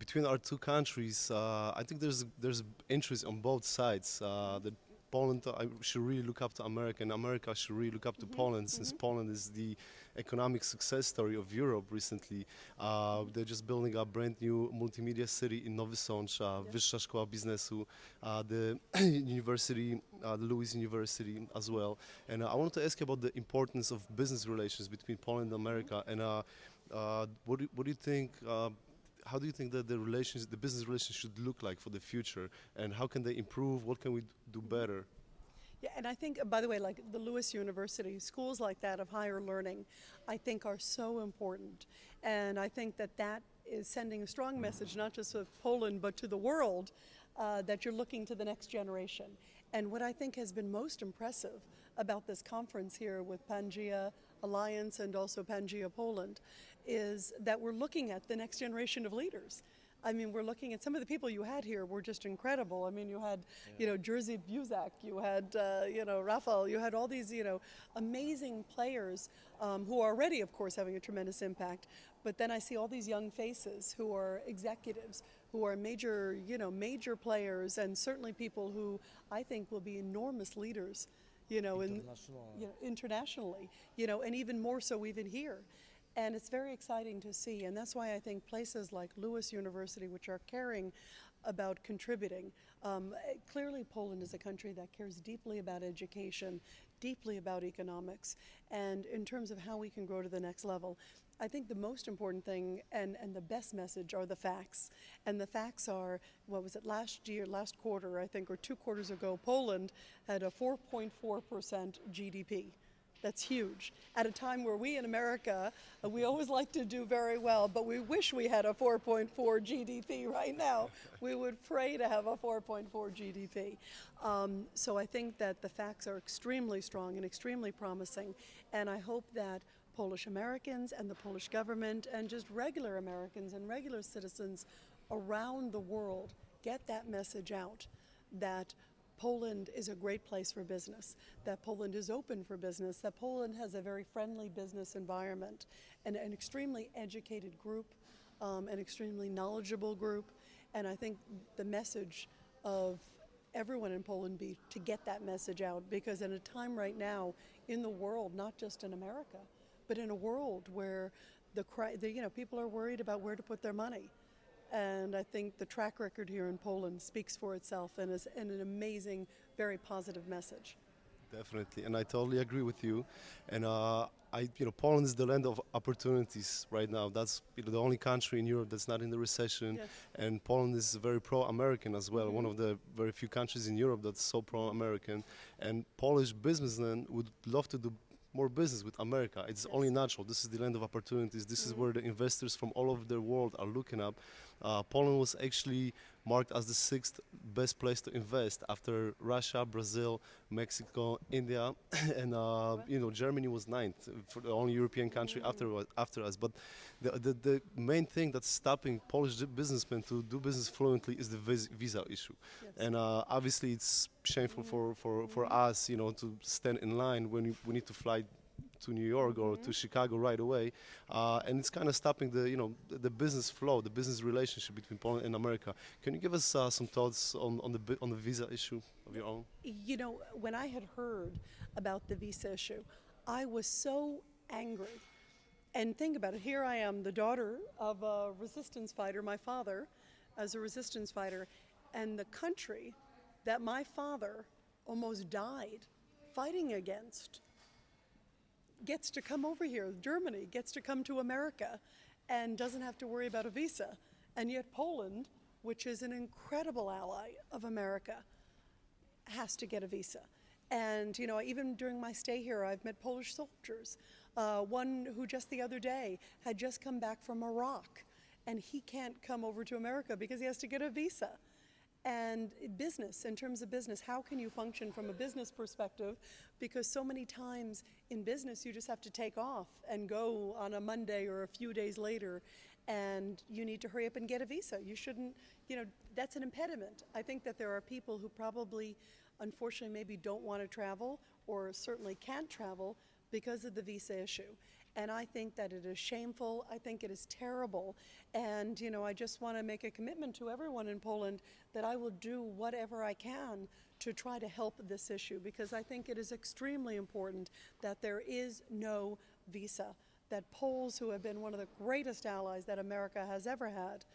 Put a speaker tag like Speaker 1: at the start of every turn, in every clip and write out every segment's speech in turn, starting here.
Speaker 1: between our two countries, I think there's interest on both sides. That Poland should really look up to America, and America should really look up to Poland, since Poland is the economic success story of Europe recently. They're just building a brand new multimedia city in Nowy Sącz, Wyższa Szkoła Biznesu, the university, the Lewis University as well. And I wanted to ask you about the importance of business relations between Poland and America, and what do you think? How do you think that the business relations should look like for the future, and how can they improve? What can we do better?
Speaker 2: Yeah, and I think, by the way, like the Lewis University, schools like that of higher learning, I think are so important. And I think that that is sending a strong message, not just of Poland, but to the world, that you're looking to the next generation. And what I think has been most impressive about this conference here with Pangea Alliance and also Pangea Poland is that we're looking at the next generation of leaders. I mean, we're looking at some of the people you had here were just incredible. I mean, you had, Jerzy Buzak, you had, Rafael, you had all these, amazing players who are already, of course, having a tremendous impact. But then I see all these young faces who are executives, who are major players, and certainly people who I think will be enormous leaders, internationally, and even more so even here. And it's very exciting to see, and that's why I think places like Lewis University, which are caring about contributing, clearly Poland is a country that cares deeply about education, deeply about economics, and in terms of how we can grow to the next level. I think the most important thing and the best message are the facts. And the facts are, what was it, last quarter, I think, or 2 quarters ago, Poland had a 4.4% GDP. That's huge. At a time where we in America, we always like to do very well, but we wish we had a 4.4 GDP right now. We would pray to have a 4.4 GDP. So I think that the facts are extremely strong and extremely promising, and I hope that Polish Americans and the Polish government and just regular Americans and regular citizens around the world get that message out that Poland is a great place for business, that Poland is open for business, that Poland has a very friendly business environment, and an extremely educated group, an extremely knowledgeable group, and I think the message of everyone in Poland be to get that message out, because at a time right now in the world, not just in America, but in a world where people are worried about where to put their money. And I think the track record here in Poland speaks for itself and is an amazing, very positive message.
Speaker 1: Definitely, and I totally agree with you. And Poland is the land of opportunities right now. That's the only country in Europe that's not in the recession,
Speaker 2: Yes.
Speaker 1: and Poland is very pro-American as well. One of the very few countries in Europe that's so pro-American. And Polish businessmen would love to do more business with America. It's only natural. This is the land of opportunities. This is where the investors from all over the world are looking up. Poland was actually marked as the 6th best place to invest after Russia, Brazil, Mexico, India, and Germany was 9th, for the only European country after us. But the main thing that's stopping Polish businessmen to do business fluently is the visa issue.
Speaker 2: Yes.
Speaker 1: And obviously it's shameful for us, to stand in line when we need to fly to New York or to Chicago right away, and it's kind of stopping the business flow, the business relationship between Poland and America. Can you give us some thoughts on the visa issue of your own?
Speaker 2: When I had heard about the visa issue, I was so angry. And think about it, here I am, the daughter of a resistance fighter, my father as a resistance fighter, and the country that my father almost died fighting against gets to come over here. Germany gets to come to America and doesn't have to worry about a visa. And yet Poland, which is an incredible ally of America, has to get a visa. And even during my stay here, I've met Polish soldiers. One who just the other day had just come back from Iraq, and he can't come over to America because he has to get a visa. And business, in terms of business, how can you function from a business perspective? Because so many times in business, you just have to take off and go on a Monday or a few days later, and you need to hurry up and get a visa. You shouldn't, that's an impediment. I think that there are people who probably, unfortunately, maybe don't want to travel or certainly can't travel because of the visa issue. And I think that it is shameful. I think it is terrible. And, you know, I just want to make a commitment to everyone in Poland that I will do whatever I can to try to help this issue, because I think it is extremely important that there is no visa, that Poles, who have been one of the greatest allies that America has ever had,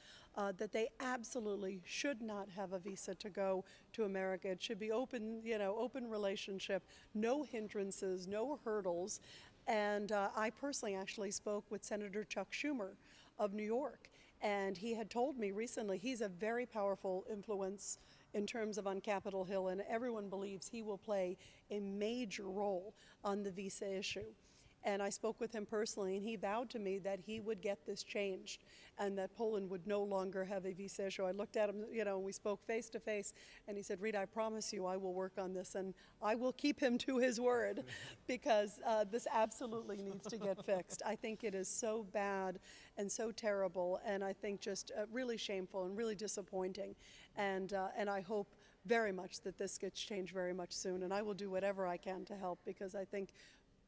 Speaker 2: that they absolutely should not have a visa to go to America. It should be open, you know, open relationship, no hindrances, no hurdles. And I personally actually spoke with Senator Chuck Schumer of New York, and he had told me recently he's a very powerful influence in terms of on Capitol Hill, and everyone believes he will play a major role on the visa issue. And I spoke with him personally, and he vowed to me that he would get this changed and that Poland would no longer have a visa issue. I looked at him, you know, and we spoke face to face, and he said, Rita, I promise you I will work on this, and I will keep him to his word, because this absolutely needs to get fixed. I think it is so bad and so terrible, and I think just really shameful and really disappointing. And I hope very much that this gets changed very much soon, and I will do whatever I can to help, because I think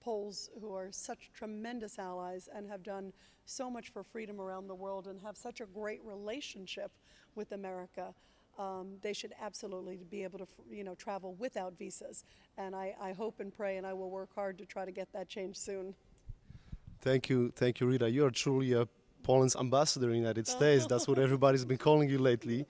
Speaker 2: Poles, who are such tremendous allies and have done so much for freedom around the world and have such a great relationship with America, they should absolutely be able to, you know, travel without visas. And I hope and pray, and I will work hard to try to get that changed soon.
Speaker 1: Thank you, Rita. You are truly a Poland's ambassador in the United States. That's what everybody's been calling you lately.